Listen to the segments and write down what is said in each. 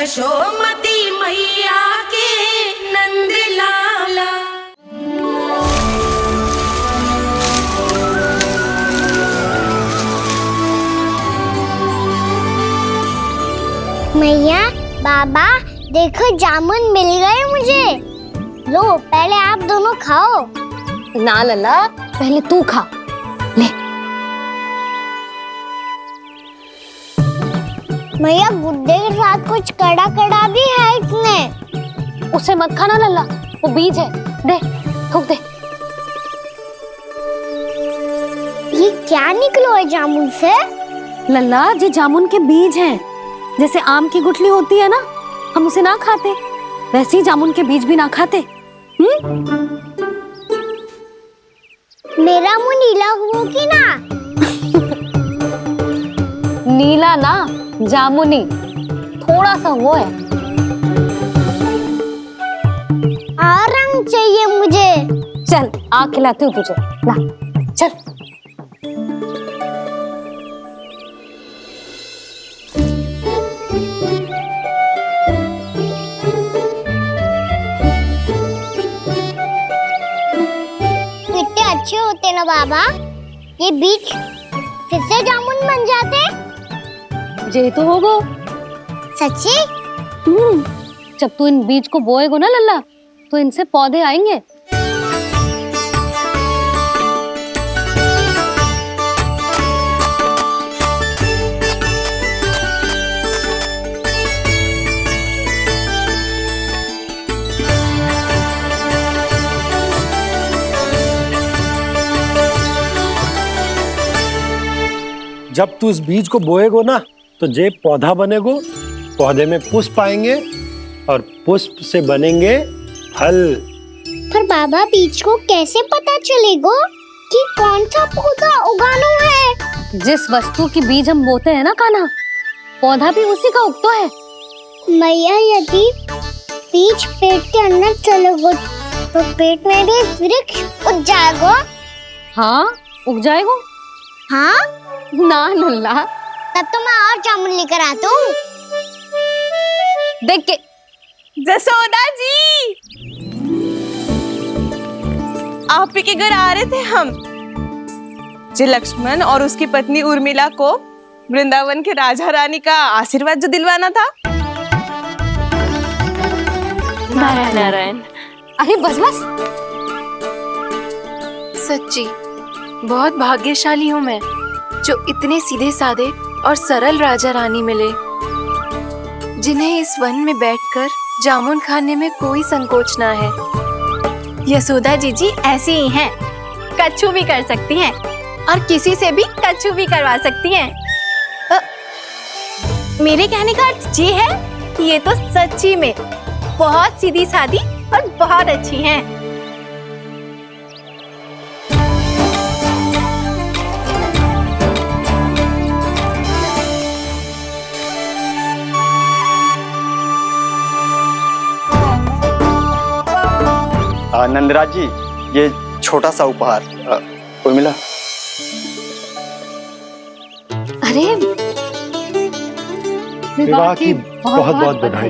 यशोमती मैया के नंद लाला। मैया, बाबा, देखो जामुन मिल गए मुझे। लो, पहले आप दोनों खाओ। ना लल्ला, पहले तू खा ले। मैया, गुड्डे के साथ कुछ कड़ा कड़ा भी है इसमें। उसे मत खाना लल्ला, वो बीज है। दे, थूक दे। ये क्या निकलो है जामुन से? लल्ला, ये जामुन के बीज हैं। जैसे आम की गुठली होती है ना, हम उसे ना खाते, वैसे ही जामुन के बीज भी ना खाते। मेरा मुंह नीला हो कि ना? नीला ना, जामुनी, थोड़ा सा वो है। और रंग चाहिए मुझे। चल, आ खिलाती हूँ तुझे, ला चल। कितने अच्छे होते ना बाबा, ये बीज फिर से जामुन बन जाते। जे तो होगो। सच्ची? जब तू इन बीज को बोएगो ना लल्ला, तो इनसे पौधे आएंगे। जब तू इस बीज को बोएगो ना, तो जे पौधा बनेगो, पौधे में पुष्प आएंगे और पुष्प से बनेंगे फल। पर बाबा, बीज को कैसे पता चलेगा कि कौन सा पौधा उगाना है? जिस वस्तु की बीज हम बोते हैं ना कान्हा, पौधा भी उसी का उगता है। मैया, यदि बीज पेट के अंदर चलेगा तो पेट में भी वृक्ष उग जाएगा। हाँ, उग जाएगा। हाँ? ना लल्ला, तब तो मैं और जामुन लेकर आता हूँ। देख के। जसोदा जी, आप ही के घर आ रहे थे हम। जो लक्ष्मण और उसकी पत्नी उर्मिला को वृंदावन के राजा रानी का आशीर्वाद जो दिलवाना था। नारायण नारायण। अरे बस बस। सच्ची बहुत भाग्यशाली हूँ मैं, जो इतने सीधे साधे और सरल राजा रानी मिले, जिन्हें इस वन में बैठकर जामुन खाने में कोई संकोच ना है। यशोदा जीजी ऐसी ही हैं, कच्छू भी कर सकती हैं और किसी से भी कच्छू भी करवा सकती हैं। मेरे कहने का अर्थ ये है कि ये तो सच्ची में बहुत सीधी सादी और बहुत अच्छी हैं। नंदराज जी, ये छोटा सा उपहार। उर्मिला। अरे विवाह की बहुत बहुत बधाई।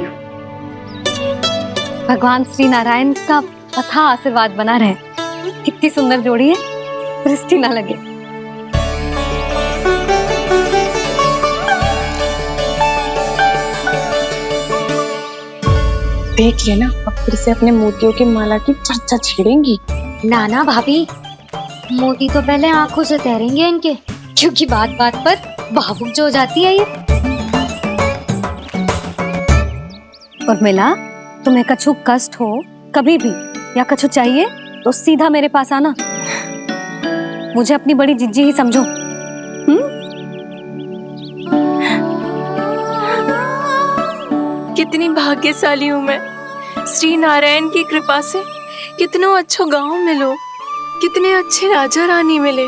भगवान श्री नारायण का अथाह आशीर्वाद बना रहे। कितनी सुंदर जोड़ी है, दृष्टि ना लगे। देख लेना, अब फिर से अपने मोतियों की माला की चर्चा छेड़ेंगी। नाना भाभी, मोती तो पहले आंखों से तैरेंगे इनके, क्योंकि बात बात पर भावुक जो हो जाती है ये। उर्मिला, तुम्हें कछु कष्ट हो कभी भी या कछु चाहिए तो सीधा मेरे पास आना। मुझे अपनी बड़ी जिज्जी ही समझो। कितनी भाग्यशाली हूँ मैं, श्री नारायण की कृपा से कितनों अच्छो गांव मिलो, कितने अच्छे राजा रानी मिले,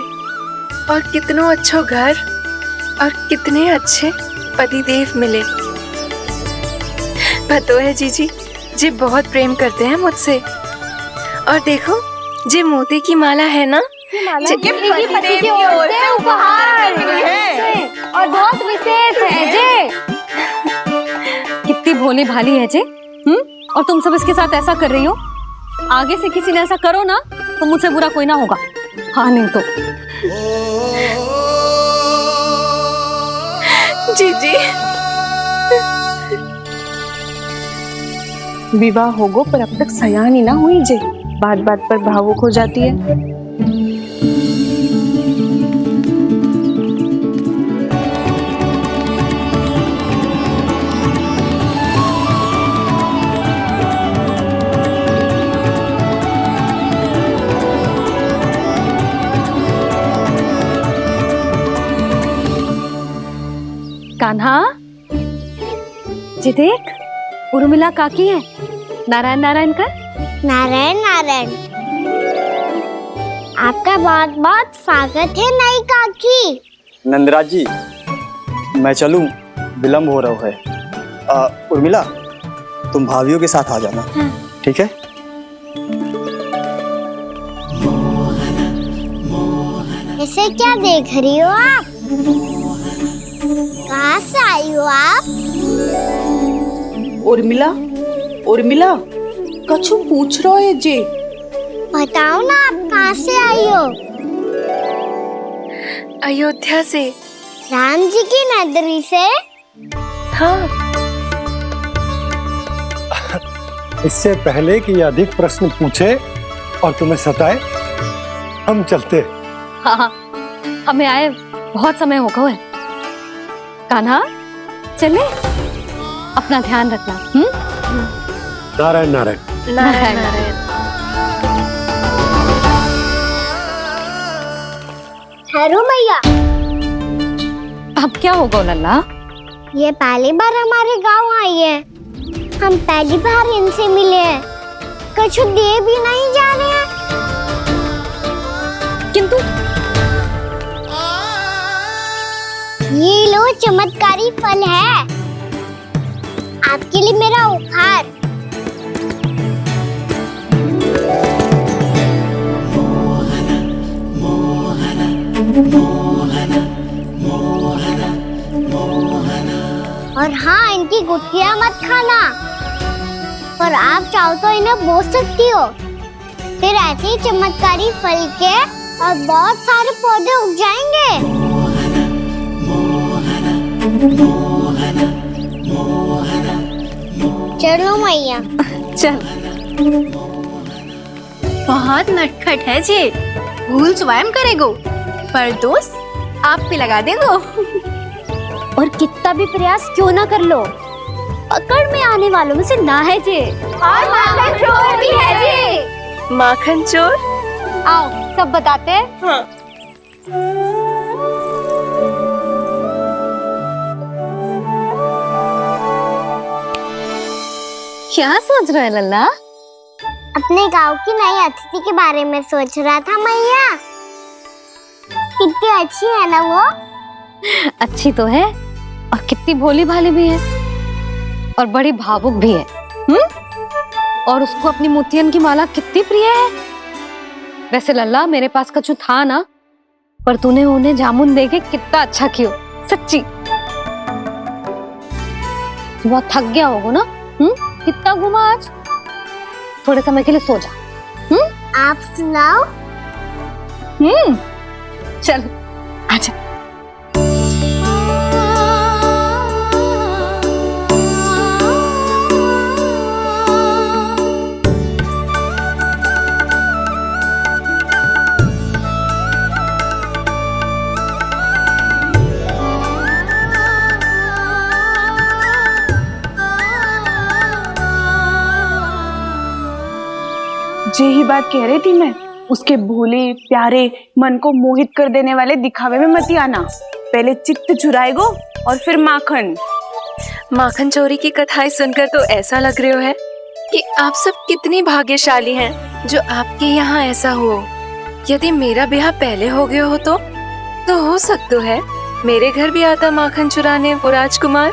और कितनों अच्छो घर और कितने अच्छे पतिदेव मिले। पतो है जीजी, जी बहुत प्रेम करते हैं मुझसे। और देखो, जे मोती की माला है ना, पति की ओर से उपहार है और बहुत विशेष है जे। कितनी भोली भाली है जे। और तुम सब इसके साथ ऐसा कर रही हो। आगे से किसी ने ऐसा करो ना तो मुझसे बुरा कोई ना होगा। हाँ नहीं तो। जीजी विवाह होगो पर अब तक सयानी ना हुई जे, बात बात पर भावुक हो जाती है। कान्हा जी देख, उर्मिला काकी है। नारायण नारायण कर। नारायण नारायण। आपका बहुत बहुत स्वागत है नई काकी। नंदराज जी, मैं चलूं, विलम्ब हो रहा है। उर्मिला, तुम भाभियों के साथ आ जाना। हाँ। ठीक है। इसे क्या देख रही हो आप? कहाँ से आई हो आप? उर्मिला, उर्मिला, कछु पूछ रहा है जे। बताओ ना आप कहाँ से आई हो? अयोध्या से। राम जी की नगरी से? हाँ। इससे पहले कि ये अधिक प्रश्न पूछे और तुम्हें सताए, हम चलते। हाँ, हमें आए बहुत समय हो गया है। कान्हा चले, अपना ध्यान रखना। नारायण नारायण। नारायण नारायण। ठहरो भैया। अब क्या होगा लल्ला? ये पहली बार हमारे गांव आई है। हम पहली बार इनसे मिले हैं। कुछ दे भी नहीं जा रहे हैं। किंतु ये लो चमत्कारी फल है, आपके लिए मेरा उपहार। और हाँ, इनकी गुठलियां मत खाना। और आप चाहो तो इन्हें बोस सकती हो। फिर ऐसे ही चमत्कारी फल के और बहुत सारे पौधे उग जाएंगे। चलो मैया। चल। बहुत नटखट है जी, भूल स्वयं करेगो पर दोष आप पे लगा देगो। और कितना भी प्रयास क्यों ना कर लो, पकड़ में आने वालों में से ना है जी। और माखन चोर भी है जी। माखन चोर? आओ सब बताते हैं। हाँ। क्या सोच रहा है लल्ला? अपने गांव की नई अतिथि के बारे में सोच रहा था मैया। कितनी अच्छी है ना वो? अच्छी तो है और कितनी भोली भाली भी है और बड़ी भावुक भी है। और उसको अपनी मोतियन की माला कितनी प्रिय है। वैसे लल्ला, मेरे पास कछु था ना, पर तूने उन्हें जामुन देके कितना अच्छा किया। सच्ची बहुत थक गया होगा ना? कितना घूमा आज। थोड़े समय के लिए सो जा। आप सुनाओ। चल आजा। यही बात कह रही थी मैं, उसके भोले प्यारे मन को मोहित कर देने वाले दिखावे में मत आना। पहले चित्त चुराएगो और फिर माखन। माखन चोरी की कथाएं सुनकर तो ऐसा लग रहा है कि आप सब कितनी भाग्यशाली हैं जो आपके यहाँ ऐसा हो। यदि मेरा ब्याह पहले हो गया हो तो हो सकता है मेरे घर भी आता माखन चुराने वो राजकुमार।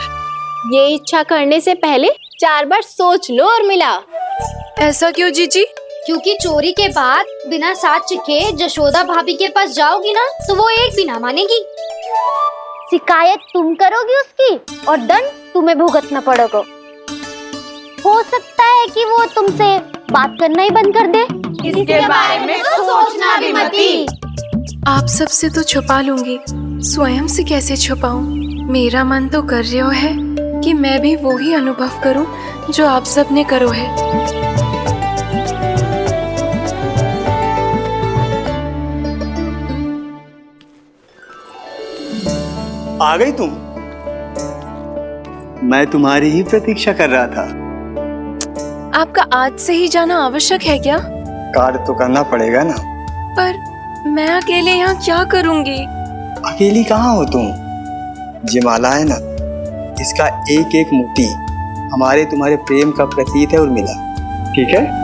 ये इच्छा करने से पहले 4 बार सोच लो उर्मिला। ऐसा क्यों जीजी? क्योंकि चोरी के बाद बिना साथ चिखे जशोदा भाभी के पास जाओगी ना तो वो एक भी ना मानेगी। शिकायत तुम करोगी उसकी और दंड तुम्हें भुगतना पड़ेगा। हो सकता है कि वो तुमसे बात करना ही बंद कर दे। इसके बारे में सोचना भी मती। आप सबसे तो छुपा लूंगी, स्वयं से कैसे छुपाऊं? मेरा मन तो कर रहा है कि मैं भी वो ही अनुभव करूं जो आप सब ने करो है। आ गई तुम? मैं तुम्हारी ही प्रतीक्षा कर रहा था। आपका आज से ही जाना आवश्यक है क्या? कार्य तो करना पड़ेगा ना। पर मैं अकेले यहाँ क्या करूंगी? अकेली कहाँ हो तुम? ये माला है ना, इसका एक एक मोती हमारे तुम्हारे प्रेम का प्रतीक है उर्मिला, ठीक है?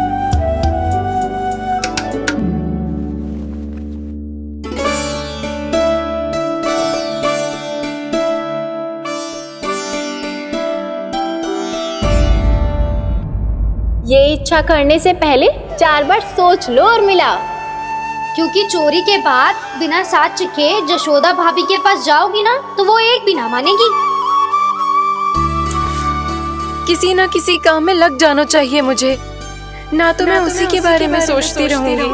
ये इच्छा करने से पहले 4 बार सोच लो उर्मिला। क्योंकि चोरी के बाद बिना साथ चखे जशोदा भाभी के पास जाओगी ना तो वो एक भी ना मानेगी। किसी ना किसी काम में लग जाना चाहिए मुझे, ना तो मैं उसी के बारे में सोचती रहूंगी।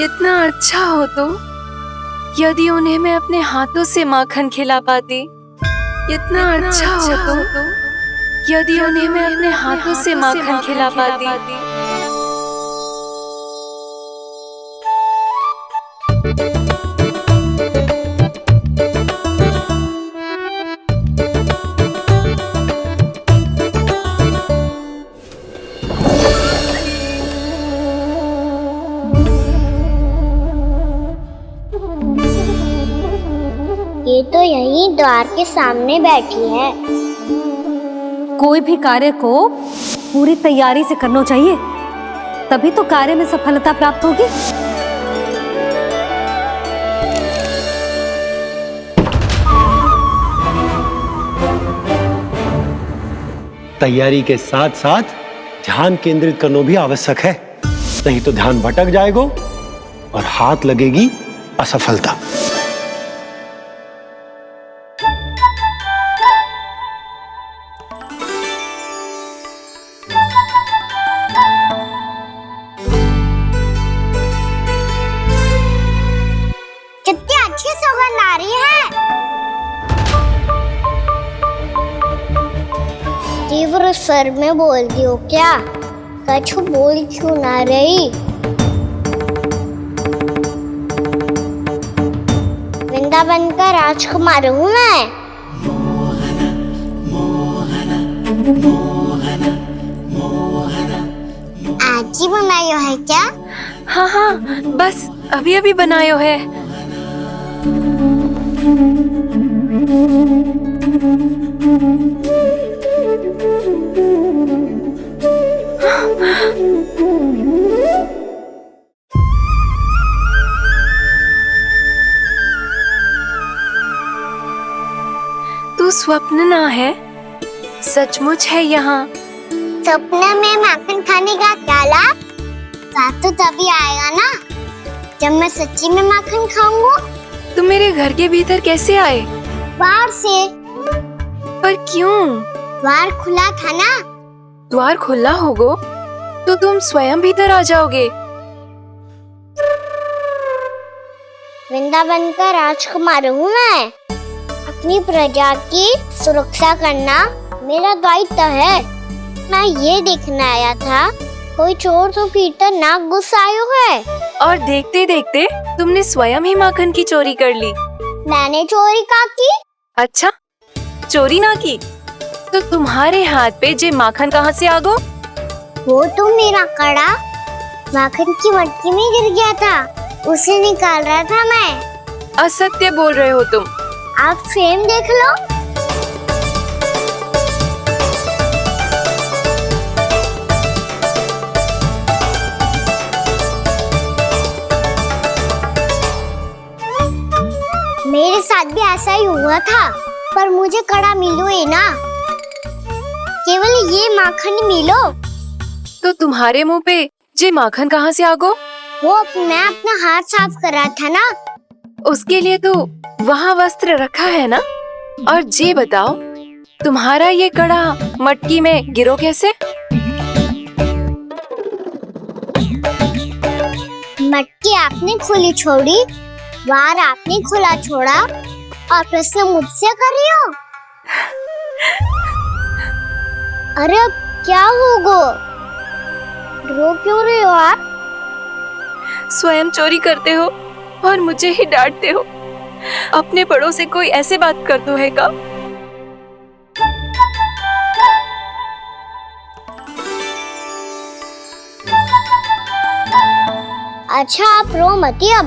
इतना अच्छा हो तो यदि उन्हें मैं अपने हाथों से माखन खिला पाती। इतना अच्छा हो तो यदि उन्हें मैं अपने हाथों से माखन खिला पाती। ये तो यहीं द्वार के सामने बैठी है। कोई भी कार्य को पूरी तैयारी से करना चाहिए, तभी तो कार्य में सफलता प्राप्त होगी। तैयारी के साथ साथ ध्यान केंद्रित करना भी आवश्यक है, नहीं तो ध्यान भटक जाएगा और हाथ लगेगी असफलता। कितनी अच्छी सुगंध आ रही है। तीव्र स्वर में बोलती हो क्या? कछु बोल क्यों ना रही? वृंदावन का राजकुमार हूँ मैं। आज ही बनायो है क्या? हाँ हाँ, बस अभी अभी बनायो है। तू स्वप्न ना है, सचमुच है यहाँ। सपने में माखन खाने का क्या लाभ? स्वाद तो तभी आएगा ना जब मैं सच्ची में माखन खाऊंगा। तुम मेरे घर के भीतर कैसे आए? बाहर से। पर क्यों? द्वार खुला था ना। द्वार खुला होगा तो तुम स्वयं भीतर आ जाओगे। वृंदावन का राजकुमार हूँ मैं। अपनी प्रजा की सुरक्षा करना मेरा दायित्व है। मैं ये देखने आया था कोई चोर तो कीर्तन ना घुस आयो है। और देखते देखते तुमने स्वयं ही माखन की चोरी कर ली। मैंने चोरी का की? अच्छा, चोरी ना की तो तुम्हारे हाथ पे जे माखन कहाँ से आ गो? वो तो मेरा कड़ा माखन की मटकी में गिर गया था, उसे निकाल रहा था मैं। असत्य बोल रहे हो तुम। आप फ्रेम देख लो। मेरे साथ भी ऐसा ही हुआ था, पर मुझे कड़ा मिलो ही ना, केवल ये माखन मिलो। तो तुम्हारे मुंह पे जे माखन कहाँ से आ गो? वो मैं अपना हाथ साफ कर रहा था ना। उसके लिए तो वहाँ वस्त्र रखा है ना। और जे बताओ, तुम्हारा ये कड़ा मटकी में गिरो कैसे? मटकी आपने खुली छोड़ी, वार आपने खुला छोड़ा और प्रश्न मुझसे कर रही हो। अरे अब क्या होगा? रो क्यों रहे हो आप? स्वयं चोरी करते हो और मुझे ही डांटते हो। अपने बड़ों से कोई ऐसे बात कर दो है का? अच्छा आप रो मती अब।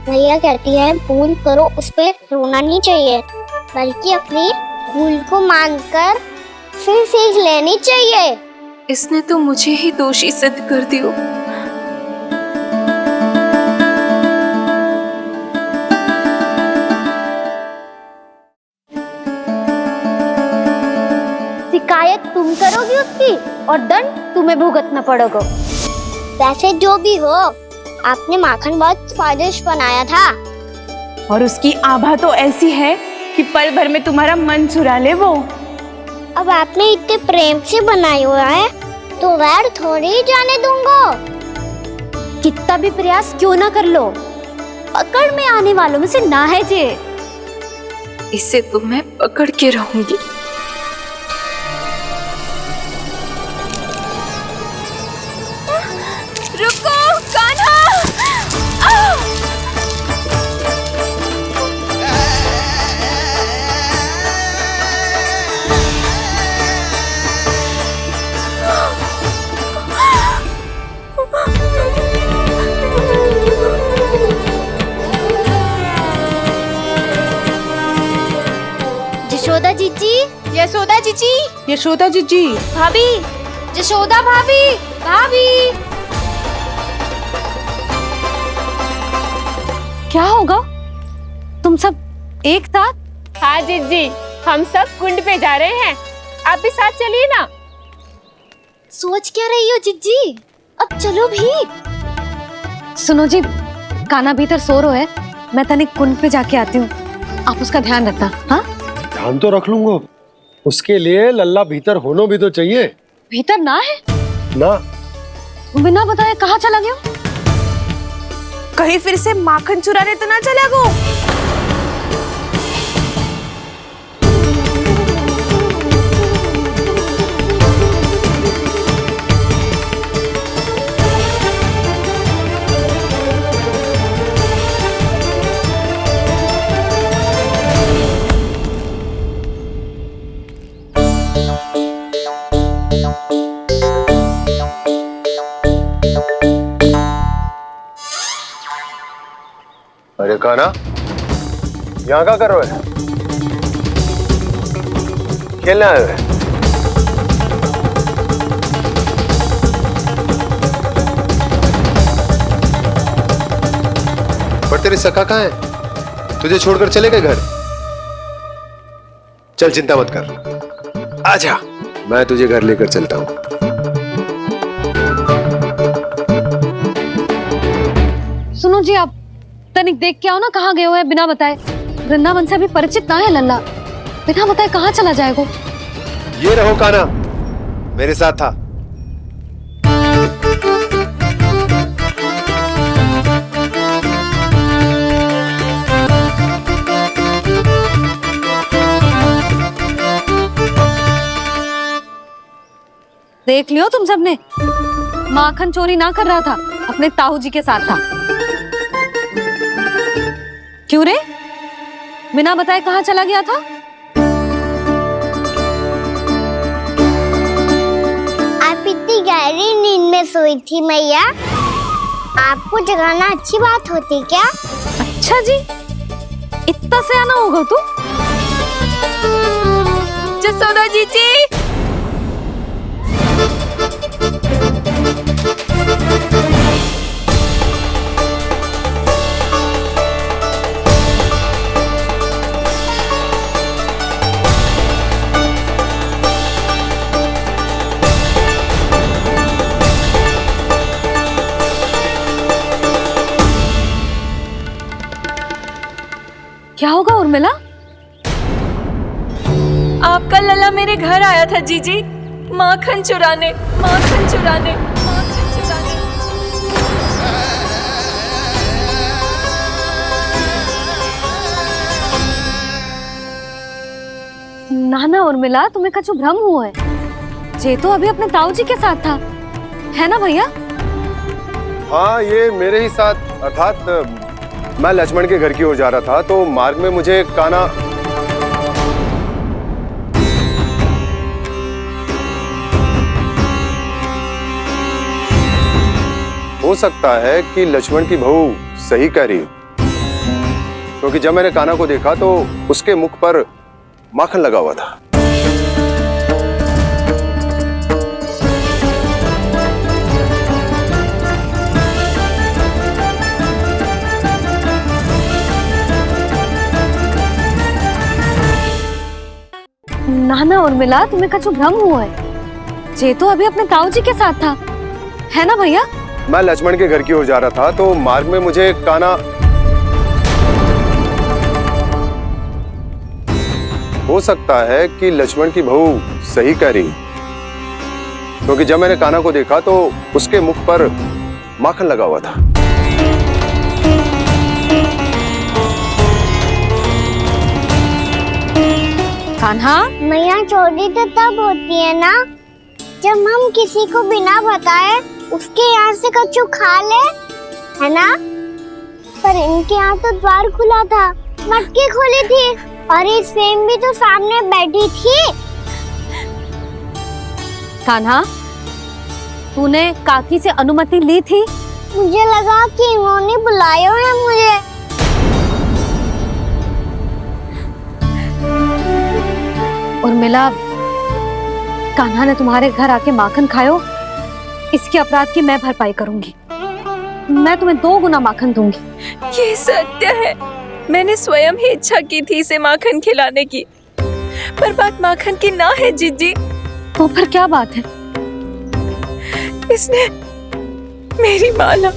भैया कहती है भूल करो, उस पे रोना नहीं चाहिए, बल्कि अपनी भूल को मानकर फिर सीख लेनी चाहिए। इसने तो मुझे ही दोषी सिद्ध कर दियो। शिकायत तुम करोगी उसकी और दंड तुम्हें भुगतना पड़ेगा। वैसे जो भी हो, आपने माखन बहुत स्वादिष्ट बनाया था। और उसकी आभा तो ऐसी है कि पल भर में तुम्हारा मन चुरा ले वो। अब आपने इतने प्रेम से बनाई हुआ है तो वैर थोड़ी ही जाने दूंगा। कितना भी प्रयास क्यों ना कर लो, पकड़ में आने वालों में से ना है जे। इसे तो मैं पकड़ के रहूंगी। रुको कान्हा! यशोदा जीजी, यशोदा जीजी, यशोदा जीजी, भाभी, यशोदा भाभी, भाभी। क्या होगा? तुम सब एक साथ? हाँ जीजी, हम सब कुंड पे जा रहे हैं, आप भी साथ चलिए ना। सोच क्या रही हो जिज्जी? अब चलो भी। सुनो जी, कान्हा भीतर सो रहा है, मैं तनिक कुंड पे जाके आती हूँ, आप उसका ध्यान रखना। हाँ, ध्यान तो रख लूंगा, उसके लिए लल्ला भीतर होना भी तो चाहिए। भीतर ना है ना? बिना बताए कहाँ चला गया? कहीं फिर से माखन चुराने तो ना चला गो। अरे कान्हा, यहाँ क्या कर रहे हो? खेलने आए हुए? पर तेरे सखा कहाँ है? तुझे छोड़कर चले गए घर? चल चिंता मत कर, आजा, मैं तुझे घर लेकर चलता हूँ। सुनो जी, आप तनिक देख के आओ ना, कहाँ गए हुए हैं बिना बताए। वृंदावन से अभी परिचित ना है लल्ला, बिना बताए कहाँ चला जाएगा? ये रहो कान्हा, मेरे साथ था। देख लियो तुम सबने, माखन चोरी ना कर रहा था, अपने ताऊ जी के साथ था। क्यों रे, बिना बताए कहाँ चला गया था? आप इतनी गहरी नींद में सोई थी मैया, आपको जगाना अच्छी बात होती क्या? अच्छा जी, इतना सयाना होगा तू? जसोदा जीजी, क्या होगा उर्मिला? आपका लला मेरे घर आया था जीजी, माखन चुराने, माखन चुराने, माखन चुराने। नाना उर्मिला, तुम्हें कछु भ्रम हुआ है। जे तो अभी अपने ताऊ जी के साथ था, है ना भैया? हाँ, ये मेरे ही साथ, अर्थात मैं लक्ष्मण के घर की ओर जा रहा था तो मार्ग में मुझे कान्हा। हो सकता है कि लक्ष्मण की बहू सही कह रही हो, क्योंकि जब मैंने कान्हा को देखा तो उसके मुख पर माखन लगा हुआ था। नाना उर्मिला, तुम्हें कछु भ्रम हुआ है। जे तो अभी अपने ताऊ जी के साथ था, है ना भैया? मैं लक्ष्मण के घर की ओर जा रहा था तो मार्ग में मुझे कान्हा। हो सकता है कि लक्ष्मण की बहू सही कह रही, क्योंकि जब मैंने कान्हा को देखा तो उसके मुख पर माखन लगा हुआ था। कान्हा, मैया चोरी तो तब होती है ना जब हम किसी को बिना बताए उसके यहाँ से कछु खा ले, है ना? पर इनके यहाँ तो द्वार खुला था, मटकी खुली थी और इस फेम भी तो सामने बैठी थी। कान्हा, तूने काकी से अनुमति ली थी? मुझे लगा कि इन्होंने बुलाया है मुझे। उर्मिला, कान्हा ने तुम्हारे घर आके माखन खायो, इसके अपराध की मैं भरपाई करूंगी। मैं तुम्हें 2 गुना माखन दूंगी। ये सत्य है, मैंने स्वयं ही इच्छा की थी इसे माखन खिलाने की, पर बात माखन की ना है जीजी। तो फिर क्या बात है? इसने मेरी माला।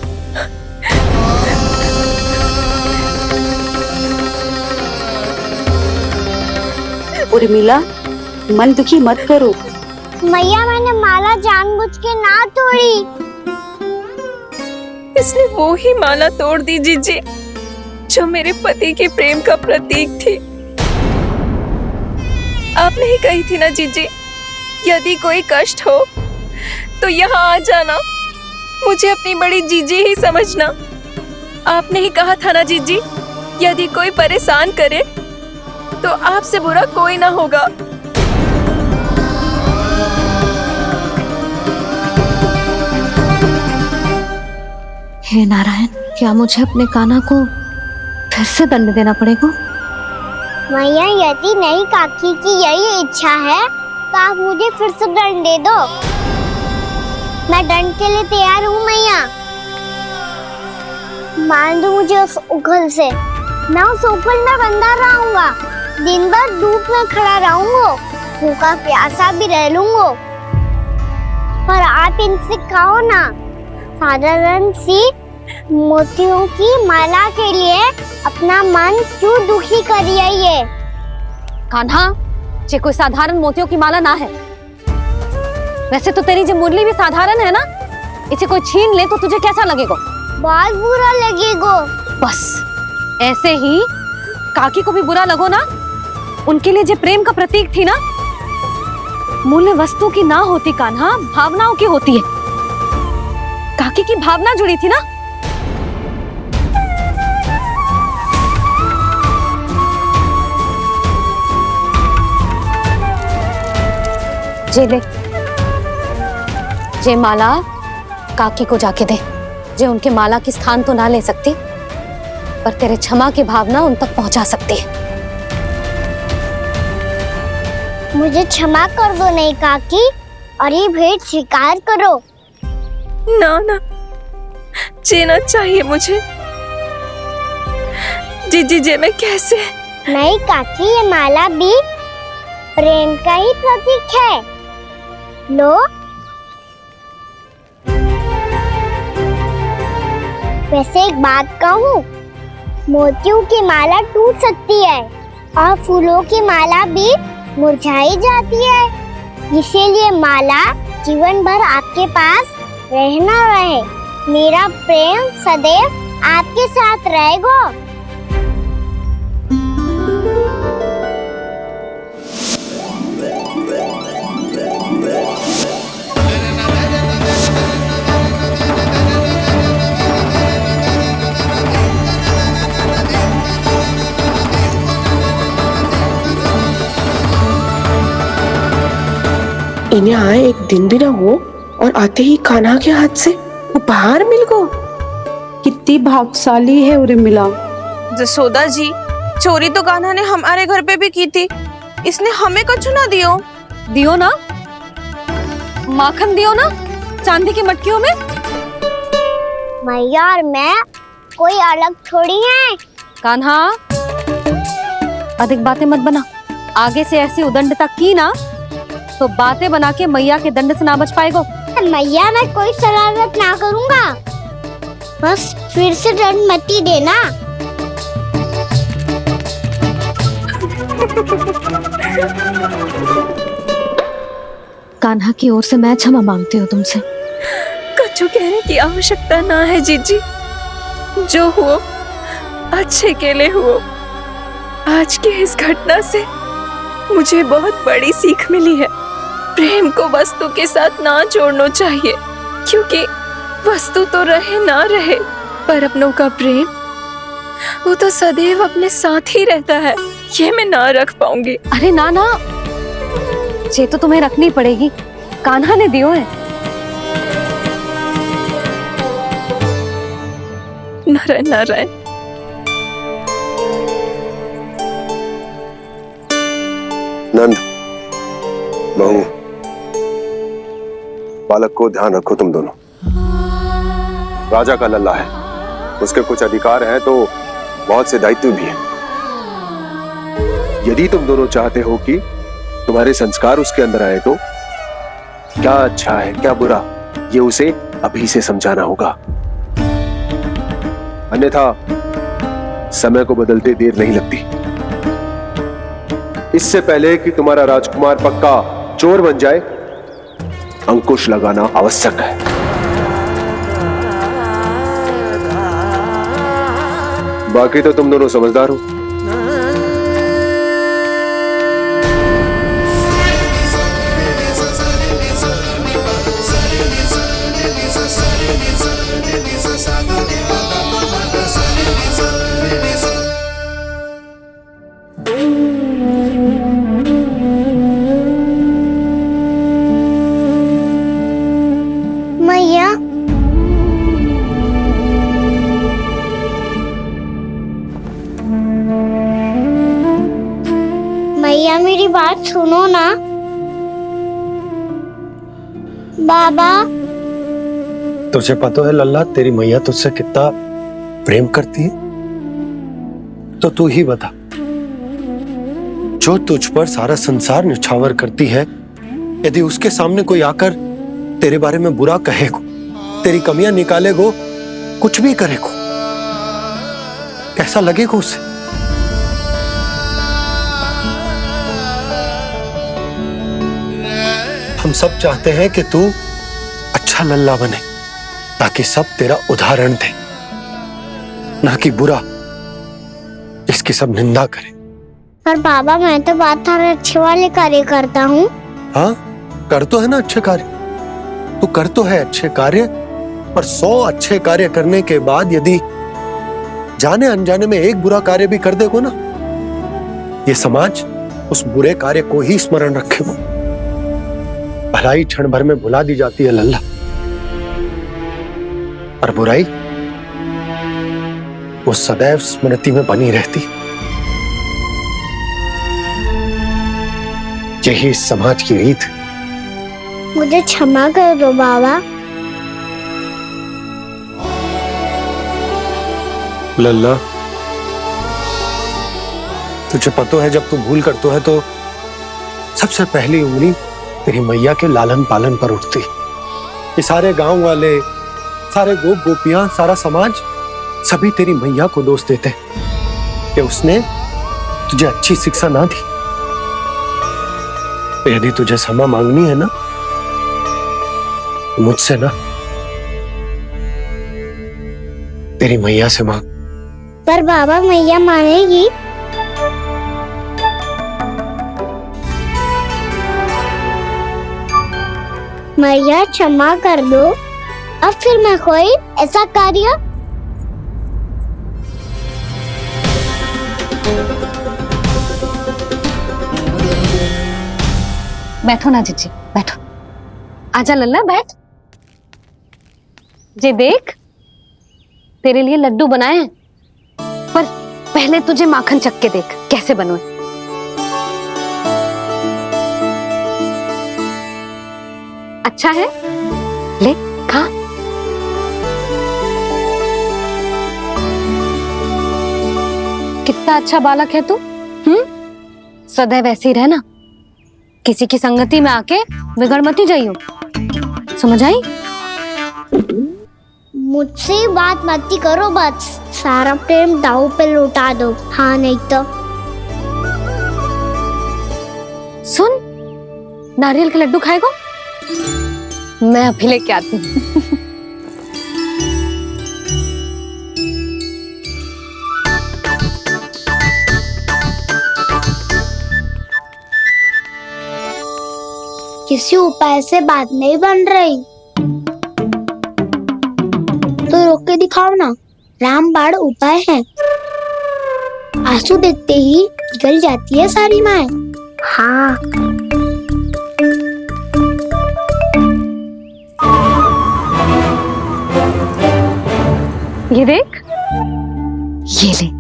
उर्मिला, मन दुखी मत करो। मैया, मैंने माला जानबूझ के ना तोड़ी। इसने वो ही माला तोड़ दी जीजी जो मेरे पति के प्रेम का प्रतीक थी। आपने ही कही थी ना जीजी, यदि कोई कष्ट हो तो यहाँ आ जाना, मुझे अपनी बड़ी जीजी ही समझना। आपने ही कहा था ना जीजी, यदि कोई परेशान करे तो आपसे बुरा कोई ना होगा। हे नारायण, क्या मुझे अपने कान्हा को फिर से दंड देना पड़ेगा? मैया, यदि नहीं काकी की यही इच्छा है तो आप मुझे फिर से दंड दे दो। मैं दंड के लिए तैयार हूँ मैया। मान दो मुझे उस उखल से, मैं उस उखल में बंधा रहूंगा, दिन भर धूप में खड़ा रहूंगा, भूखा प्यासा भी रह लूंगा। पर आप इनसे कहो ना, साधारण सी मोतियों की माला के लिए अपना मन क्यों दुखी करिए? कान्हा, ये कोई साधारण मोतियों की माला ना है। वैसे तो तेरी जो मुरली भी साधारण है ना, इसे कोई छीन ले तो तुझे कैसा लगेगा? बहुत बुरा लगेगा। बस ऐसे ही काकी को भी बुरा लगो ना। उनके लिए जो प्रेम का प्रतीक थी ना, मूल्य वस्तु की ना होती कान्हा, भावनाओं की होती है। काकी की भावना जुड़ी थी ना। जे ले, जे माला काकी को जाके दे। जे उनके माला की स्थान तो ना ले सकती, पर तेरे क्षमा की भावना उन तक पहुंचा सकती है। मुझे क्षमा कर दो नहीं काकी, और ये भेंट स्वीकार करो। ना ना, जीना चाहिए मुझे। जीजी जे मैं कैसे? नहीं काकी, ये माला भी प्रेम का ही प्रतीक है। लो। वैसे एक बात कहूँ, मोतियों की माला टूट सकती है और फूलों की माला भी मुरझाई जाती है। इसीलिए माला जीवन भर आपके पास रहना रहे। मेरा प्रेम सदैव आपके साथ रहेगा। इन्हें आए एक दिन भी ना हो और आते ही कान्हा के हाथ से उपहार मिल गो। कितनी भाग्यशाली है उर्मिला। जसोदा जी, चोरी तो कान्हा ने हमारे घर पे भी की थी, इसने हमें कछु ना दियो। दियो ना, माखन दियो ना चांदी की मटकियों में। मैया और मैं कोई अलग थोड़ी हैं। कान्हा, अधिक बातें मत बना। आगे से ऐसी उदंडता की ना तो बातें बना के मैया के दंड से ना बच पाएगो। मैया, मैं कोई शरारत ना करूंगा, बस फिर से दंड मत ही देना। कान्हा की ओर से मैं क्षमा मांगती हूँ तुमसे। कछु कहने की आवश्यकता ना है जीजी, जो हुआ अच्छे के लिए हुआ। आज की इस घटना से मुझे बहुत बड़ी सीख मिली है। प्रेम को वस्तु के साथ ना जोड़ना चाहिए, क्योंकि वस्तु तो रहे ना रहे, पर अपनों का प्रेम वो तो सदैव अपने साथ ही रहता है। ये मैं ना रख पाऊंगी। अरे ना ना, ये तो तुम्हें रखनी पड़ेगी। कान्हा ने दियो है। नारायण नारायण। नंद, बहू, बालक को ध्यान रखो तुम दोनों। राजा का लल्ला है, उसके कुछ अधिकार हैं तो बहुत से दायित्व भी हैं। यदि तुम दोनों चाहते हो कि तुम्हारे संस्कार उसके अंदर आए तो क्या अच्छा है क्या बुरा, ये उसे अभी से समझाना होगा। अन्यथा समय को बदलते देर नहीं लगती। इससे पहले कि तुम्हारा राजकुमार पक्का चोर बन जाए, अंकुश लगाना आवश्यक है। बाकी तो तुम दोनों समझदार हो। मैया, मैया मेरी बात सुनो ना। बाबा, तुझे पता है लल्ला, तेरी मैया तुझसे कितना प्रेम करती है, तो तू ही बता, जो तुझ पर सारा संसार न्यौछावर करती है, यदि उसके सामने कोई आकर तेरे बारे में बुरा कहेगो, तेरी कमियां निकालेगो, कुछ भी करेगो, कैसा लगेगा उसे? हम सब चाहते हैं कि तू अच्छा लल्ला बने, ताकि सब तेरा उदाहरण दे, ना कि बुरा जिसकी सब निंदा करे। पर बाबा, मैं तो बात हर अच्छे वाले कार्य करता हूँ। हाँ, कर तो है ना अच्छे कार्य, तू कर तो है अच्छे कार्य, पर 100 अच्छे कार्य करने के बाद यदि जाने अनजाने में एक बुरा कार्य भी कर देगो ना, ये समाज उस बुरे कार्य को ही स्मरण रखेगो। भलाई क्षण भर में भुला दी जाती है लल्ला, और बुराई वो सदैव स्मृति में बनी रहती। यही इस समाज की रीत। मुझे क्षमा कर दो बाबा। लल्ला, तुझे पता है जब तू भूल करतो है तो सबसे पहली उंगली तेरी मैया के लालन पालन पर उठती। ये सारे गांव वाले, सारे गोप गोपियां, सारा समाज, सभी तेरी मैया को दोष देते कि उसने तुझे अच्छी शिक्षा ना दी। यदि तुझे क्षमा मांगनी है ना, मुझसे ना, तेरी मैया से मांग। पर बाबा मैया मानेगी? मैया क्षमा कर दो, अब फिर मैं कोई ऐसा कार्य। बैठो ना जीजी, बैठो। आजा लल्ला, बैठ। जे देख, तेरे लिए लड्डू बनाए हैं, पर पहले तुझे माखन चख के देख कैसे बने। अच्छा है, ले खा। कितना अच्छा बालक है तू। सदैव ऐसे ही रहना, किसी की संगति में आके बिगड़ मत जाइयो, समझ आई? मुझसे बात मत करो, बस सारा प्रेम दाव पे लौटा दो। हाँ नहीं तो सुन, नारियल के लड्डू खाएगा? मैं अभी लेके आती हूँ। किसी उपाय से बात नहीं बन रही तो रोक के दिखाओ ना। रामबाण उपाय है, आंसू देखते ही निकल जाती है सारी माए। हाँ ये देख, ये ले।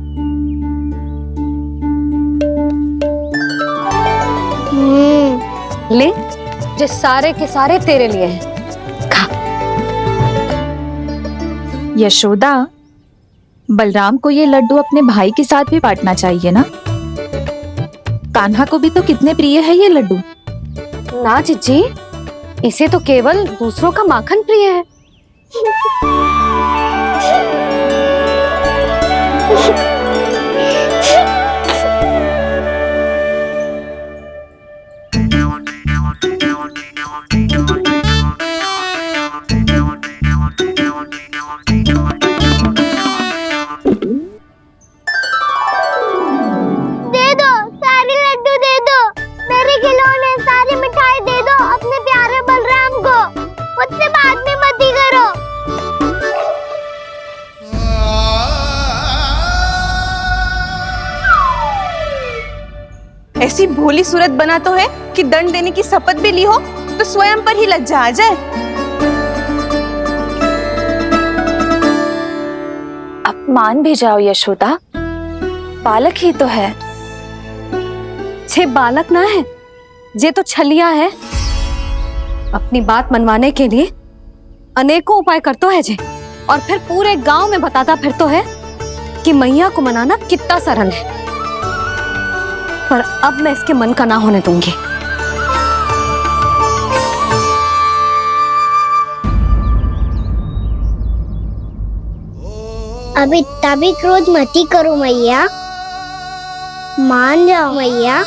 ले, जो सारे के सारे तेरे लिए हैं, खा। यशोदा, बलराम को ये लड्डू अपने भाई के साथ भी बांटना चाहिए ना। कान्हा को भी तो कितने प्रिय है ये लड्डू। ना जीजी, इसे तो केवल दूसरों का माखन प्रिय है। ऐसी भोली सूरत बना तो है कि दंड देने की शपथ भी ली हो तो स्वयं पर ही लज्जा आ जाए। अब मान भी जाओ यशोदा, बालक ही तो है। छे बालक ना है, जे तो छलिया है। अपनी बात मनवाने के लिए अनेकों उपाय करतो है जे, और फिर पूरे गांव में बताता फिरतो है कि मैया को मनाना कितना सरल है। पर अब मैं इसके मन का ना होने दूंगी। अब इतना भी क्रोध मत ही करो मैया, मान जाओ मैया।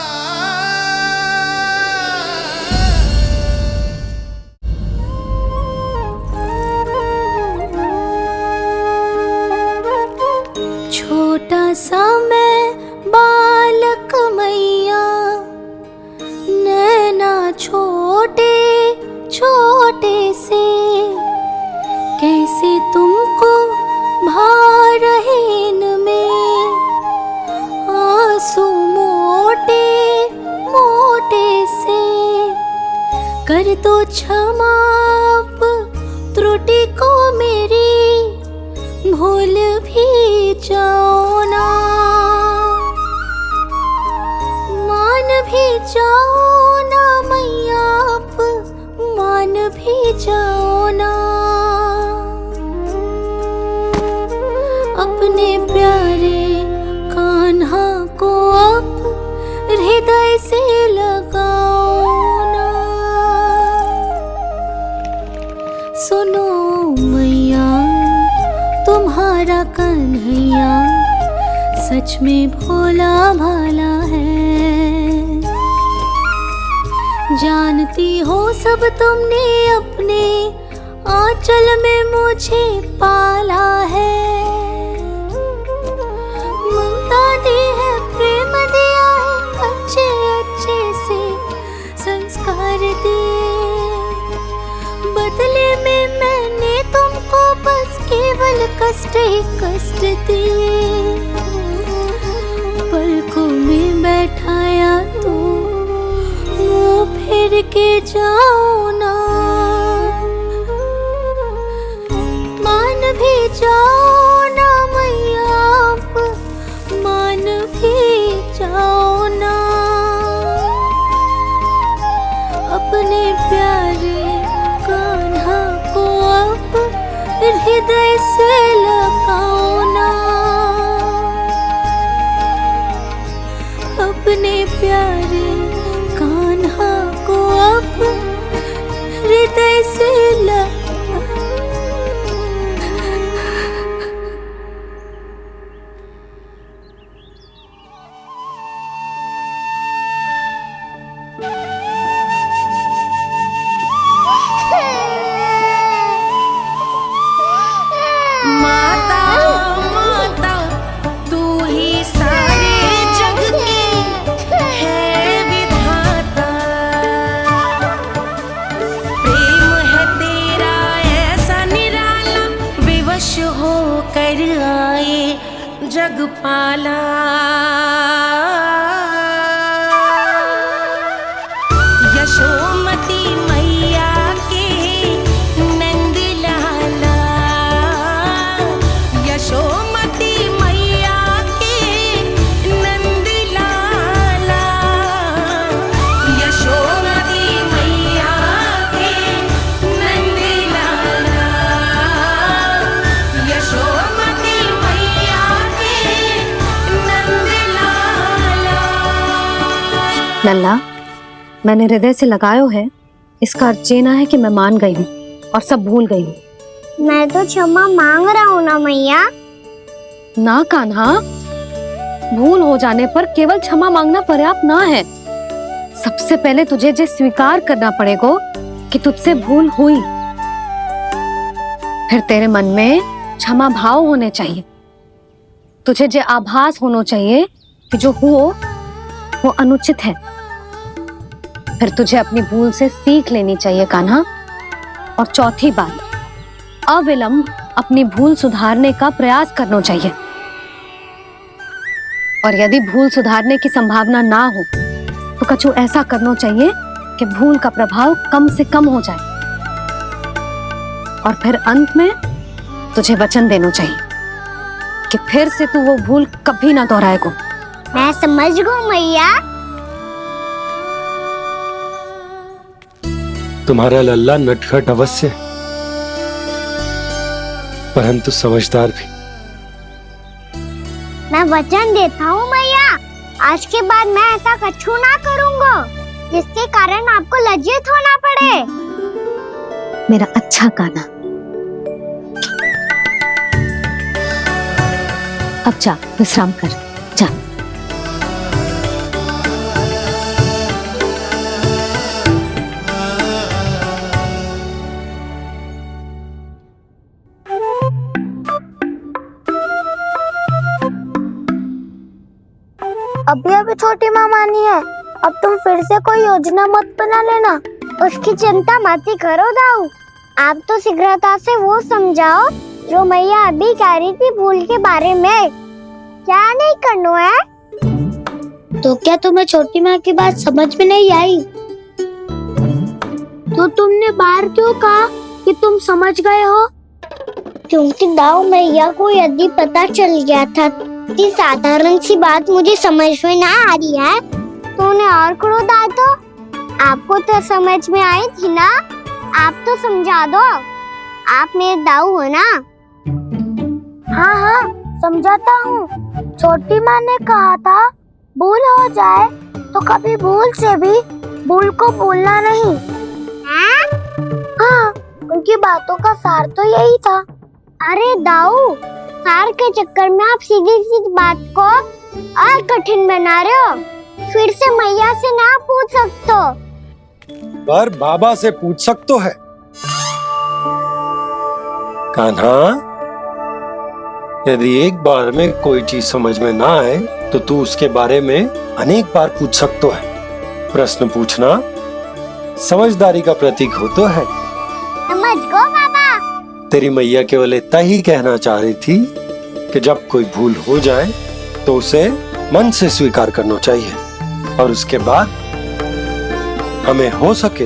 छोटा सा मैं बालक मैया, नैना छोटे छोटे से, कैसे तुमको भा रहे इनमें आंसू मोटे मोटे से। कर दो क्षमा त्रुटि को मेरी, भूल भी जाओ ना, मान भी जाओ ना मैया, आप मान भी जाओ ना। अपने प्यारे कान्हा को अब हृदय से लगाओ ना। सुनो मैया, तुम्हारा कन्हैया सच में भोला भाला है। जानती हो सब तुमने अपने आंचल में मुझे पाला है, ममता दी है, प्रेम दिया है, अच्छे अच्छे से संस्कार दिए। बदले में मैंने तुमको बस केवल कष्ट ही कष्ट दिए। पलकों में बैठाया तो मुंह फेर के जाओ ना, मान भी जाओ ना मैया, आप मान भी जाओ ना। अपने प्यारे कान्हा को अब हृदय से लगाओ ना, अपने प्यारे कान्हा को अब हृदय से जग पाला। यशोमती मैया के नंद लाला, यशोमती मैया के नंद लाला, यशोमती मैया के नंद लाला, यशोमती मैया के नंद लाला। लल्ला, मैंने हृदय से लगायो है, इसका अर्थ ये ना है कि मैं मान गई हूँ और सब भूल गई हूँ। मैं तो क्षमा मांग रहा हूँ ना मैया। ना कान्हा, भूल हो जाने पर केवल क्षमा मांगना पर्याप्त ना है। सबसे पहले तुझे ये स्वीकार करना पड़ेगा कि तुझसे भूल हुई, फिर तेरे मन में क्षमा भाव होने चाहिए। तुझे ये आभास होना चाहिए कि जो हुआ वो अनुचित है। फिर तुझे अपनी भूल से सीख लेनी चाहिए कान्हा। और चौथी बात, अविलंब अपनी भूल सुधारने का प्रयास करना चाहिए। और यदि भूल सुधारने की संभावना ना हो तो कुछ ऐसा करना चाहिए कि भूल का प्रभाव कम से कम हो जाए। और फिर अंत में तुझे वचन देना चाहिए कि फिर से तू वो भूल कभी ना दोहराएगा। मैं समझ गई मैया। तुम्हारा लल्ला नटखट अवश्य, परंतु समझदार भी। मैं वचन देता हूँ मैया, आज के बाद मैं ऐसा कछु ना करूँगा जिसके कारण आपको लज्जित होना पड़े। मेरा अच्छा कान्हा, अब जा विश्राम कर, जा। अभी अभी छोटी माँ मानी है, अब तुम फिर से कोई योजना मत बना लेना। उसकी चिंता मत ही करो दाऊ। आप तो शीघ्रता से वो समझाओ जो मैया अभी कह रही थी भूल के बारे में। क्या नहीं करना है? तो क्या तुम्हें छोटी माँ की बात समझ में नहीं आई? तो तुमने बाहर क्यों कहा कि तुम समझ गए हो? क्योंकि दाऊ मैया को यदि पता चल गया था कि साधारण सी बात मुझे समझ में ना आ रही है तो उन्हें और क्रोध आया तो आपको तो समझ में आई थी ना। आप तो समझा दो, आप मेरे दाऊ हो ना। हाँ हाँ समझाता हूँ। छोटी माँ ने कहा था भूल हो जाए तो कभी भूल से भी भूल को भूलना नहीं। हाँ उनकी बातों का सार तो यही था। अरे दाऊ, सार के चक्कर में आप सीधी सीधी बात को और कठिन बना रहे हो। फिर से मैया से ना पूछ सकते हो। पर बाबा से पूछ सकते है। कान्हा, यदि एक बार में कोई चीज समझ में ना आए तो तू उसके बारे में अनेक बार पूछ सकते है। प्रश्न पूछना समझदारी का प्रतीक होता है। समझ गो बाबा। तेरी मैया केवल इतना ही कहना चाह रही थी कि जब कोई भूल हो जाए तो उसे मन से स्वीकार करना चाहिए और उसके बाद हमें हो सके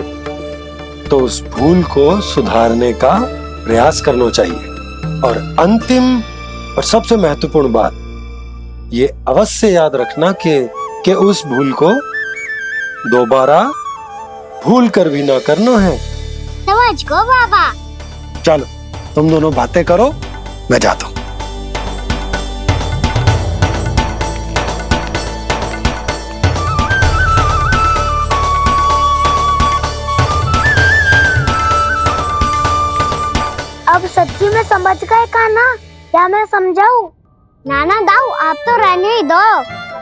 तो उस भूल को सुधारने का प्रयास करना चाहिए। और अंतिम और सबसे महत्वपूर्ण बात ये अवश्य याद रखना कि उस भूल को दोबारा भूल कर भी ना करना है। समझ गो बाबा। चलो तुम दोनों बातें करो, मैं जाता हूँ। अब सच्ची में समझ गए कान्हा? क्या मैं समझाऊं? नाना दाऊ, आप तो रहने ही दो।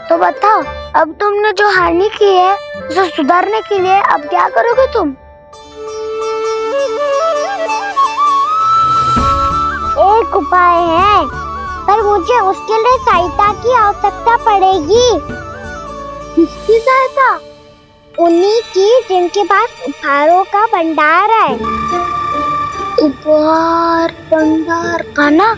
तो बताओ, अब तुमने जो हानि की है उसे सुधारने के लिए अब क्या करोगे तुम? एक उपाय है, पर मुझे उसके लिए सहायता की आवश्यकता पड़ेगी। किसकी सहायता? उन्हीं की जिनके पास उपहारों का भंडार है। उपहार भंडार का ना?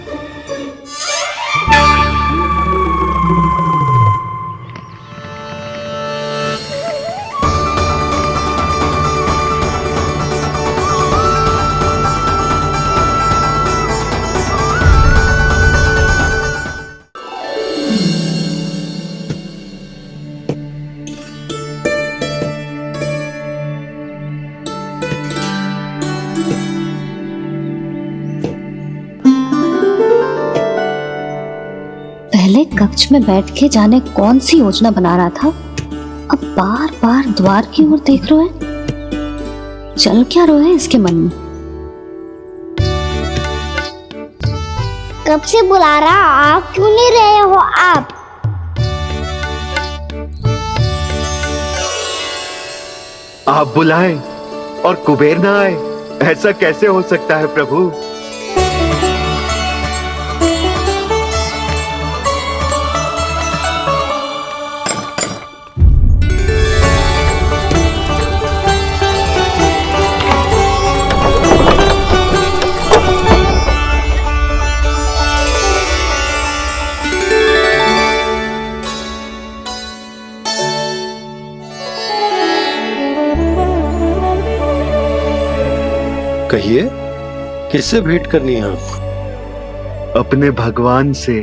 पहले कक्ष में बैठ के जाने कौन सी योजना बना रहा था, अब बार बार द्वार की ओर देख रहे हैं। चल क्या रहे हैं इसके मन में? कब से बुला रहा, आप क्यों नहीं रहे हो? आप बुलाएं और कुबेर ना आए, ऐसा कैसे हो सकता है प्रभु? कहिए, किससे भेंट करनी है आपको? अपने भगवान से।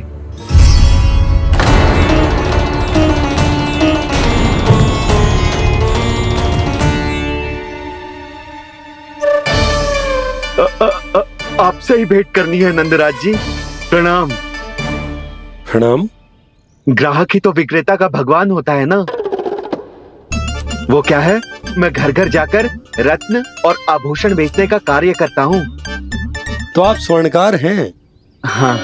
आपसे ही भेंट करनी है नंदराज जी। प्रणाम। प्रणाम। ग्राहक ही तो विक्रेता का भगवान होता है ना। वो क्या है, मैं घर घर जाकर रत्न और आभूषण बेचने का कार्य करता हूँ। तो आप स्वर्णकार हैं? हाँ।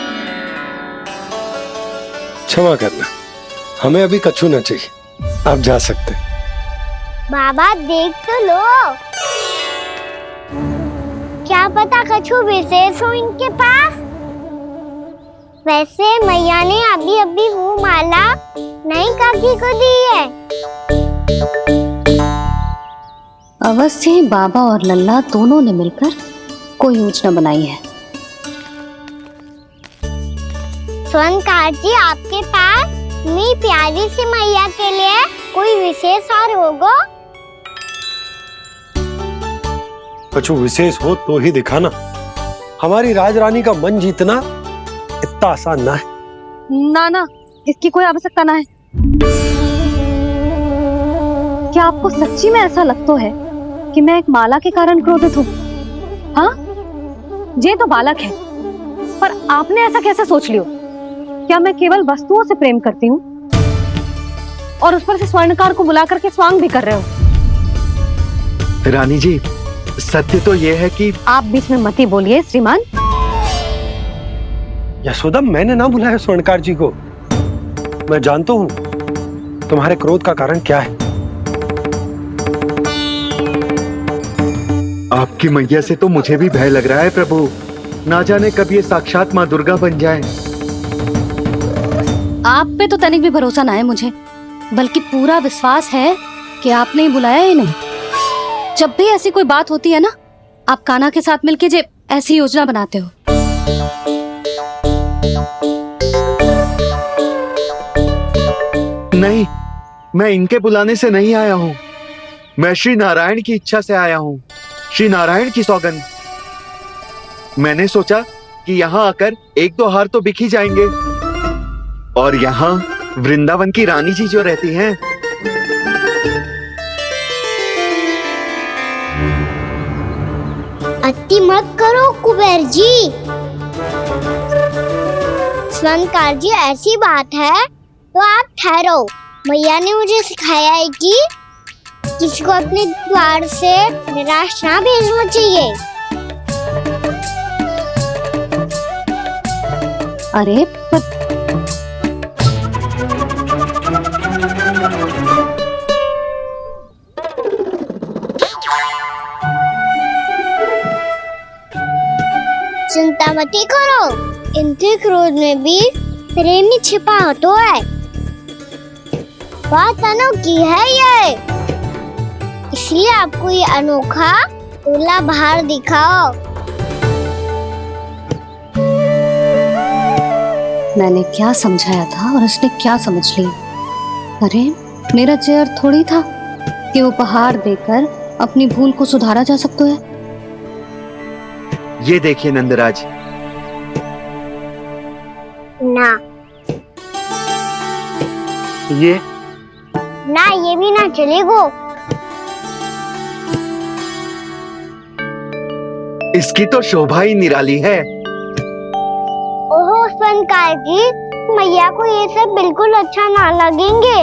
क्षमा करना, हमें अभी कछु न चाहिए, आप जा सकते। बाबा देख तो लो, क्या पता कछु विशेष हो इनके पास। वैसे मैया ने अभी अभी वो माला नई काकी को दी है। अवश्य ही बाबा और लल्ला दोनों ने मिलकर कोई योजना बनाई है। स्वर्णकार जी, आपके पास मेरी प्यारी सी मैया के लिए कोई विशेष हार होगा? कछु विशेष हो तो ही दिखाना। हमारी राजरानी का मन जीतना इतना आसान ना है। ना, इसकी कोई आवश्यकता ना है। क्या आपको सच्ची में ऐसा लगता है कि मैं एक माला के कारण क्रोधित हूँ? हाँ, ये तो बालक है, पर आपने ऐसा कैसे सोच लियो? क्या मैं केवल वस्तुओं से प्रेम करती हूँ और उस पर से स्वर्णकार को बुला करके स्वांग भी कर रहे हो? रानी जी, सत्य तो ये है कि आप बीच में मत ही बोलिए श्रीमान। यशोदा, मैंने ना बुलाया स्वर्णकार जी को। मैं जानता हूँ तुम्हारे क्रोध का कारण क्या है। आपकी मैया से तो मुझे भी भय लग रहा है प्रभु। ना जाने कब ये साक्षात माँ दुर्गा बन जाए। आप पे तो तनिक भी भरोसा ना है मुझे, बल्कि पूरा विश्वास है कि आपने ही बुलाया है इन्हें। जब भी ऐसी कोई बात होती है ना, आप कान्हा के साथ मिलके जे ऐसी योजना बनाते हो। नहीं, मैं इनके बुलाने से नहीं आया हूँ। मैं श्री नारायण की इच्छा से आया हूँ, श्री नारायण की सौगंध। मैंने सोचा कि यहाँ आकर एक दो हार तो बिक ही जाएंगे। और यहाँ वृंदावन की रानी जी जो रहती हैं, अति मत करो कुबेर जी। स्वर्णकार जी, ऐसी बात है तो आप ठहरो। मैया ने मुझे सिखाया है कि किसी को अपने द्वार से निराश ना भेजना चाहिए। अरे पर चिंता मत करो, इनके क्रोध में भी प्रेम ही छिपा तो है। बात अनोखी है ये, इसलिए आपको ये अनोखा दूल्हा बाहर दिखाओ। मैंने क्या समझाया था और उसने क्या समझ लिया। अरे मेरा चेयर थोड़ी था कि उपहार देकर अपनी भूल को सुधारा जा सकता है। ये देखिए नंदराज। ना ये भी ना चलेगो। इसकी तो शोभा ही निराली है। ओहो स्वर्णकार जी, मैया को ये सब बिल्कुल अच्छा ना लगेंगे।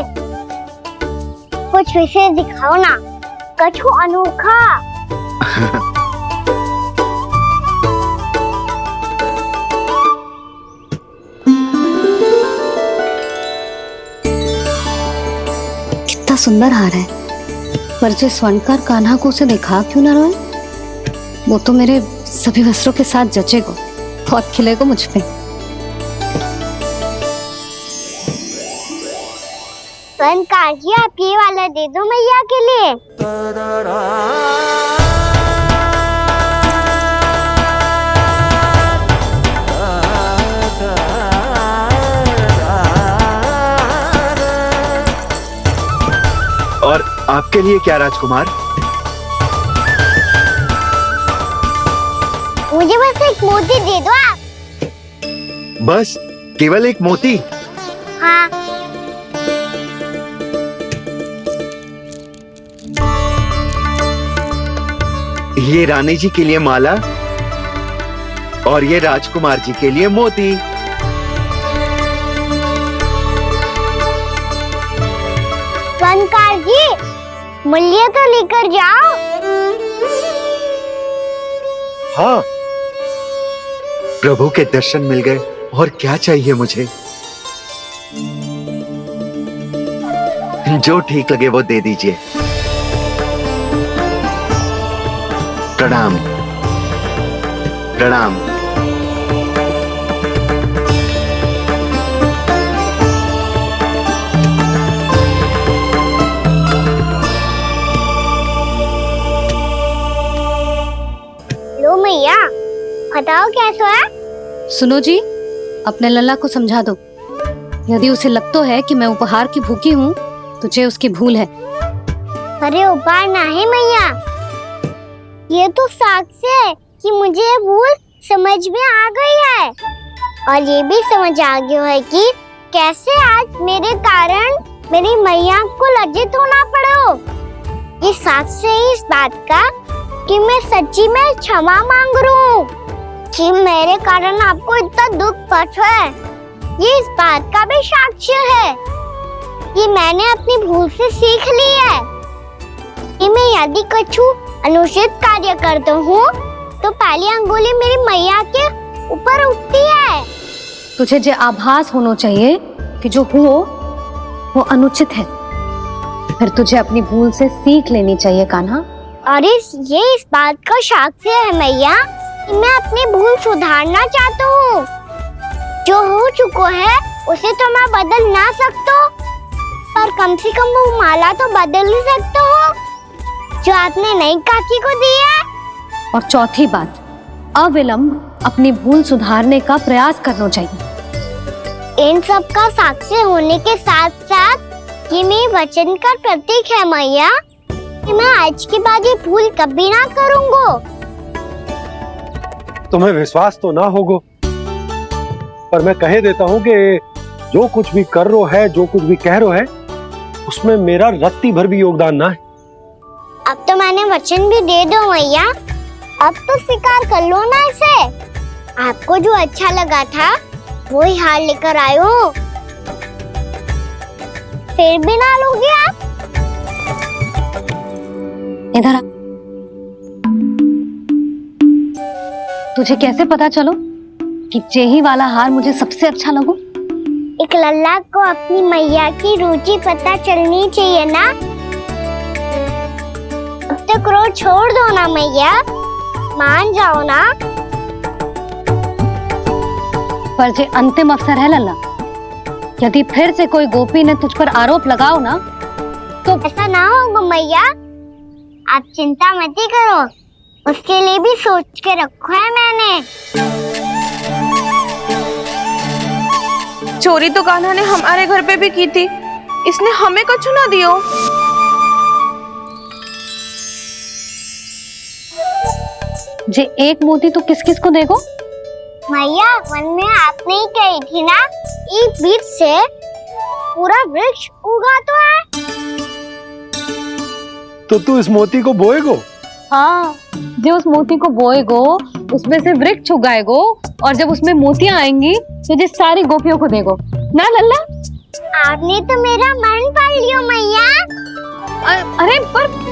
कुछ विशेष दिखाओ ना, कछु अनोखा। कितना सुंदर हार है, पर जो स्वर्णकार कान्हा को उसे दिखा क्यों ना रोए? वो तो मेरे सभी वस्त्रों के साथ जचेगा, बहुत खिलेगा मुझ पे। स्वर्णकार जी, आप ये वाला दे दो मैया के लिए। और आपके लिए क्या राजकुमार? मुझे बस एक मोती दे दो आप। बस केवल एक मोती? हाँ। ये रानी जी के लिए माला और ये राजकुमार जी के लिए मोती। स्वर्णकार जी, मूल्य तो लेकर जाओ। हाँ, प्रभु के दर्शन मिल गए, और क्या चाहिए मुझे? जो ठीक लगे वो दे दीजिए। प्रणाम प्रणाम। लो मैया, बताओ कैसा है? सुनो जी, अपने लल्ला को समझा दो। यदि उसे लगता है कि मैं उपहार की भूखी हूँ, तो ये उसकी भूल है। अरे उपहार ना है मैया, ये तो साक्ष्य है कि मुझे ये भूल समझ में आ गई है। और ये भी समझ आ गया है कि कैसे आज मेरे कारण मेरी मैया को लज्जित होना पड़ो। ये साक्ष्य है इस बात का कि मैं सच्ची में क्षमा मांग रहा हूँ कि मेरे कारण आपको इतना दुख पहुंचा है। ये इस बात का भी साक्ष्य है कि मैंने अपनी भूल से सीख ली है कि मैं यदि कुछ अनुचित कार्य करता हूँ तो पहली अंगुली मेरी मैया के ऊपर उठती है। तुझे जो आभास होना चाहिए कि जो हुआ वो अनुचित है, फिर तुझे अपनी भूल से सीख लेनी चाहिए कान्हा, और इस बात का साक्ष्य है मैया कि मैं अपनी भूल सुधारना चाहता हूँ। जो हो चुका है उसे तो मैं बदल ना सकता, पर कम से कम वो माला तो बदल ही सकता हूँ जो आपने नई काकी को दी है। और चौथी बात, अविलंब अपनी भूल सुधारने का प्रयास करना चाहिए। इन सब का साक्षी होने के साथ साथ ये मेरे वचन का प्रतीक है मैया कि मैं आज के बाद ये भूल कभी ना करूँगा। तुम्हें विश्वास तो ना होगो, पर मैं कह देता हूँ कि जो कुछ भी कर रो है, जो कुछ भी कह रो है, उसमें मेरा रत्ती भर भी योगदान ना है। अब तो मैंने वचन भी दे दो मैया, अब तो स्वीकार कर लो ना इसे। आपको जो अच्छा लगा था वही हार लेकर आयो, फिर भी ना लोगे आप? इधर आ। तुझे कैसे पता चलो कि जेही वाला हार मुझे सबसे अच्छा लगो? एक लल्ला को अपनी मैया की रुचि पता चलनी चाहिए ना। अब तो क्रोध छोड़ दो ना मैया, मान जाओ ना। पर जे अंतिम अवसर है लल्ला, यदि फिर से कोई गोपी ने तुझ पर आरोप लगाओ ना तो ऐसा ना होगा मैया, आप चिंता मत ही करो, उसके लिए भी सोच के रखा है मैंने। चोरी तो कान्हा ने हमारे घर पे भी की थी, इसने हमें कुछ ना दियो। जे एक मोती तो किस किस को देगो? मैया मन में आपने ही कही थी ना, एक बीज से पूरा वृक्ष उगा तो है। तो तू इस मोती को बोएगो? हाँ, जो उस मोती को बोएगो उसमें से वृक्ष उगाएगो, और जब उसमें मोतियां आएंगी तो जिस सारी गोपियों को देगो ना लल्ला। आपने तो मेरा मन पढ़ लियो मैया। अरे पर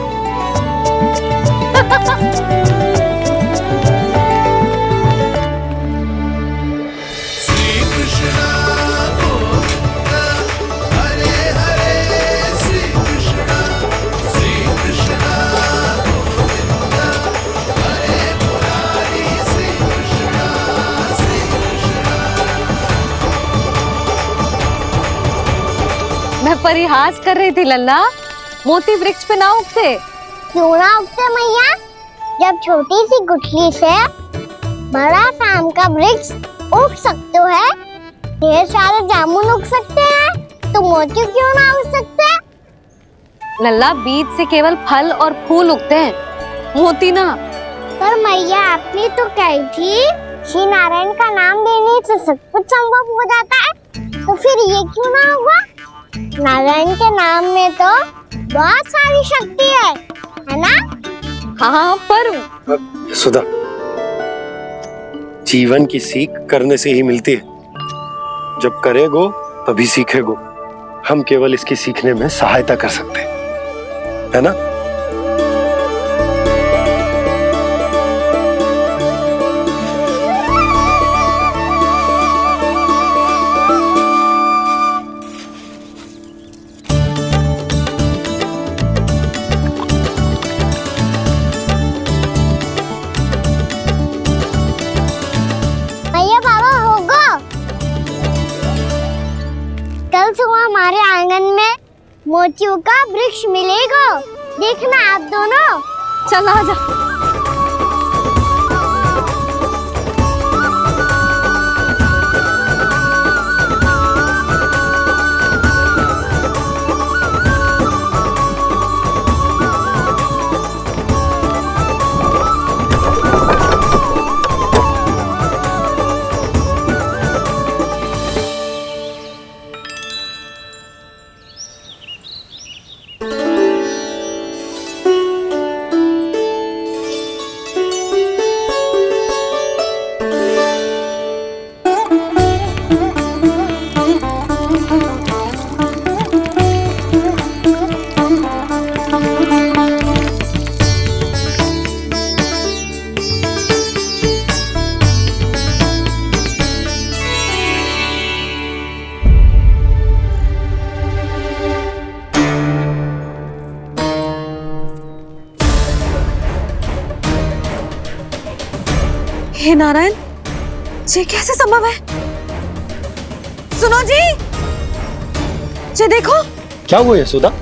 मैं परिहास कर रही थी लल्ला, मोती वृक्ष पे ना उगते। क्यों ना उगते मैया? जब छोटी सी गुठली से बड़ा आम का वृक्ष उग सकते है, ढेर सारे जामुन उग सकते हैं, तो मोती क्यों ना उग सकते? लल्ला, बीज से केवल फल और फूल उगते हैं, मोती ना। पर मैया आपने तो कही थी श्री नारायण का नाम लेने से सब कुछ संभव हो जाता है, तो फिर ये क्यों ना होगा? नारायण के नाम में तो बहुत सारी शक्ति है ना? हाँ, पर सुधा, जीवन की सीख करने से ही मिलती है। जब करेगो तभी सीखेगो। हम केवल इसकी सीखने में सहायता कर सकते हैं, है ना? कल सुबह हमारे आंगन में मोतियों का वृक्ष मिलेगा, देखना आप दोनों। चल आ जा। हे नारायण, ये कैसे संभव है? सुनो जी, ये देखो। क्या हुआ यशोदा?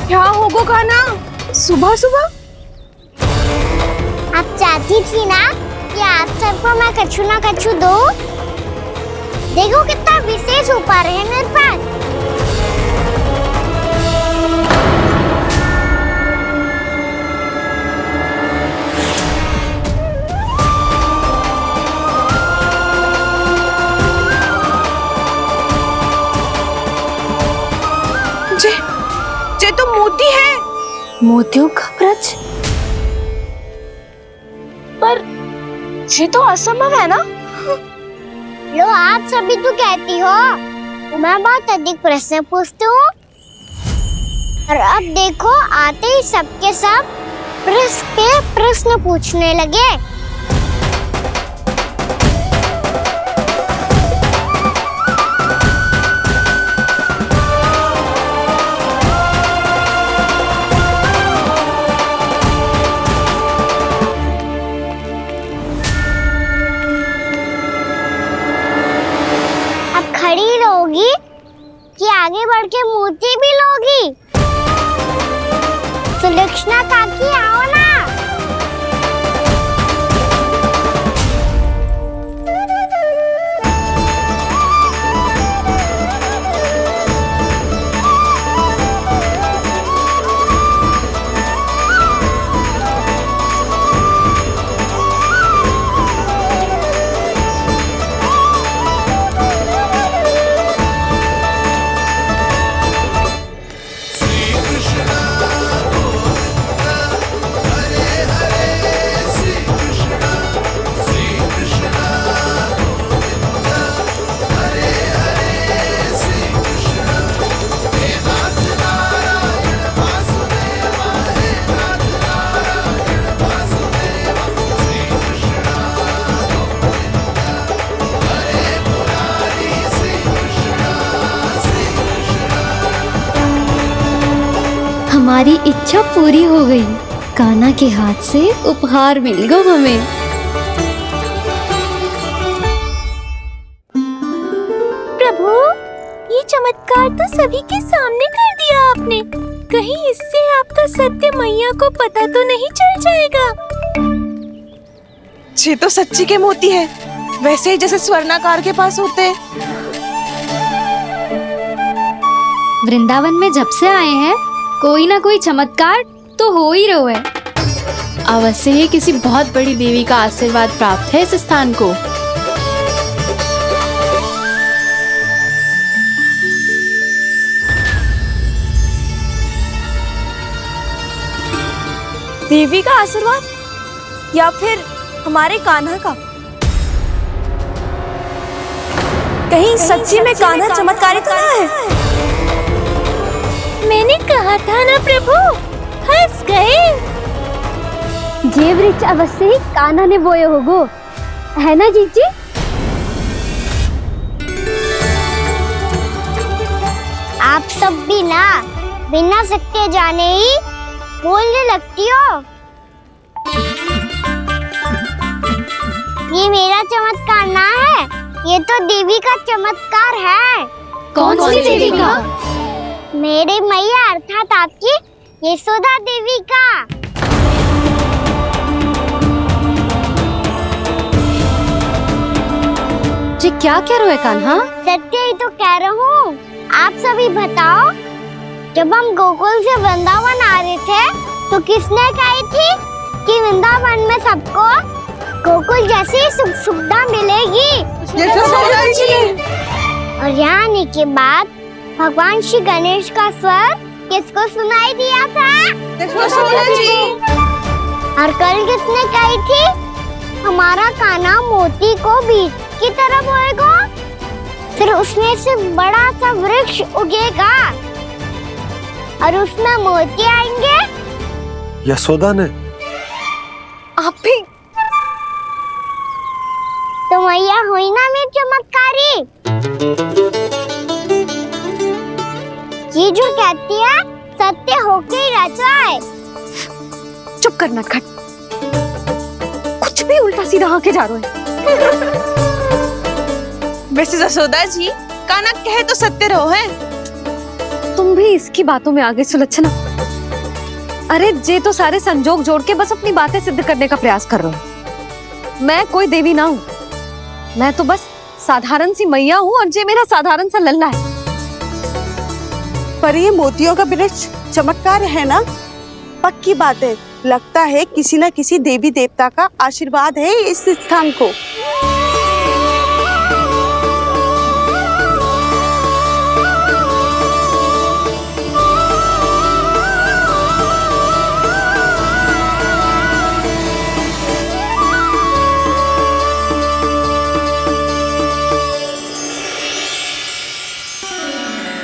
क्या होगा खाना सुबह सुबह? आप चाहती थी ना कि आप सबको मैं कछु ना कछु दूं? देखो कितना विशेष उपहार है मेरे पास। ये तो मोती है। मोतियों का ब्रज? पर ये तो असंभव है ना? लो, आप सभी तो कहती हो तो मैं बहुत अधिक प्रश्न पूछती हूँ, और अब देखो आते ही सबके सब प्रश्न पे प्रश्न पूछने लगे। खड़ी रहोगी कि आगे बढ़ के मूर्ति भी लोगी? सुलक्षणा काकी आओ ना। हमारी इच्छा पूरी हो गई। कान्हा के हाथ से उपहार मिल गया हमें। प्रभु, ये चमत्कार तो सभी के सामने कर दिया आपने। कहीं इससे आपका सत्य मैया को पता तो नहीं चल जाएगा? ये तो सच्ची के मोती है, वैसे ही जैसे स्वर्णाकार के पास होते। वृंदावन में जब से आए हैं कोई ना कोई चमत्कार तो हो ही रहा है। अवश्य ही किसी बहुत बड़ी देवी का आशीर्वाद प्राप्त है इस स्थान को। देवी का आशीर्वाद या फिर हमारे कान्हा का? कहीं सच्ची में कान्हा चमत्कारी तो ना है? मैंने कहा था ना प्रभु, हंस गए। ये वृक्ष अवश्य ही कान्हा ने बोए होगो, है ना जीजी? आप सब भी ना बिना सत्य जाने ही बोलने लगती हो। ये मेरा चमत्कार ना है, ये तो देवी का चमत्कार है। कौन सी देवी का? मेरे मैया अर्थात आपकी यशोदा देवी का। जी क्या कह रहे हो कान्हा? सत्य ही तो कह रहा हूँ। आप सभी बताओ, जब हम गोकुल से वृंदावन आ रहे थे तो किसने कही थी कि वृंदावन में सबको गोकुल जैसी सुख सुविधा मिलेगी? और यहाँ आने के बाद भगवान श्री गणेश का स्वर किसको सुनाई दिया था? और कल किसने कही थी हमारा कान्हा मोती को बीज की तरह बोएगा? फिर उसमें से बड़ा सा वृक्ष उगेगा और उसमें मोती आएंगे। यशोदा ने? आप भी? तो मैया हुई ना मेरी चमत्कारी। ये जो कहती है सत्य होके ही रहता है। चुप कर नटखट, कुछ भी उल्टा सीधा आके जा रहे हैं। वैसे यशोदा जी, कान्हा कहे तो सत्य रहो है। तुम भी इसकी बातों में आगे सुलझना। अरे जे तो सारे संजोग जोड़ के बस अपनी बातें सिद्ध करने का प्रयास कर रहे हो। मैं कोई देवी ना हूँ, मैं तो बस साधारण सी मैया हूँ और जे मेरा साधारण सा लल्ला है। पर ये मोतियों का वृक्ष चमत्कार है ना? पक्की बात है, लगता है किसी न किसी देवी देवता का आशीर्वाद है इस स्थान को।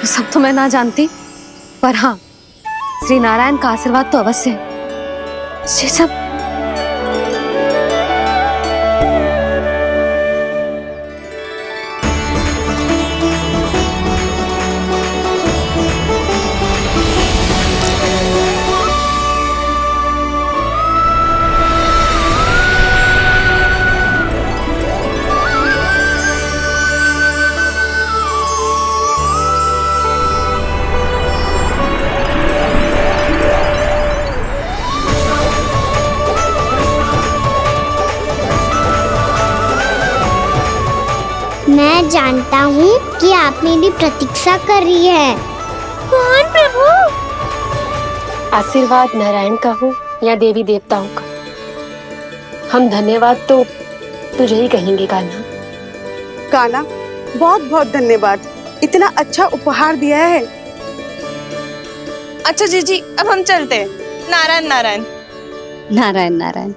सब तो मैं ना जानती, पर हाँ, श्री नारायण का आशीर्वाद तो अवश्य है। ये सब मैं जानता हूँ कि आप मेरी प्रतीक्षा कर रही है। कौन प्रभु? आशीर्वाद नारायण का हो या देवी देवताओं का, हम धन्यवाद तो तुझे ही कहेंगे कान्हा। कान्हा, बहुत बहुत धन्यवाद, इतना अच्छा उपहार दिया है। अच्छा जीजी, अब हम चलते हैं। नारायण नारायण। नारायण नारायण।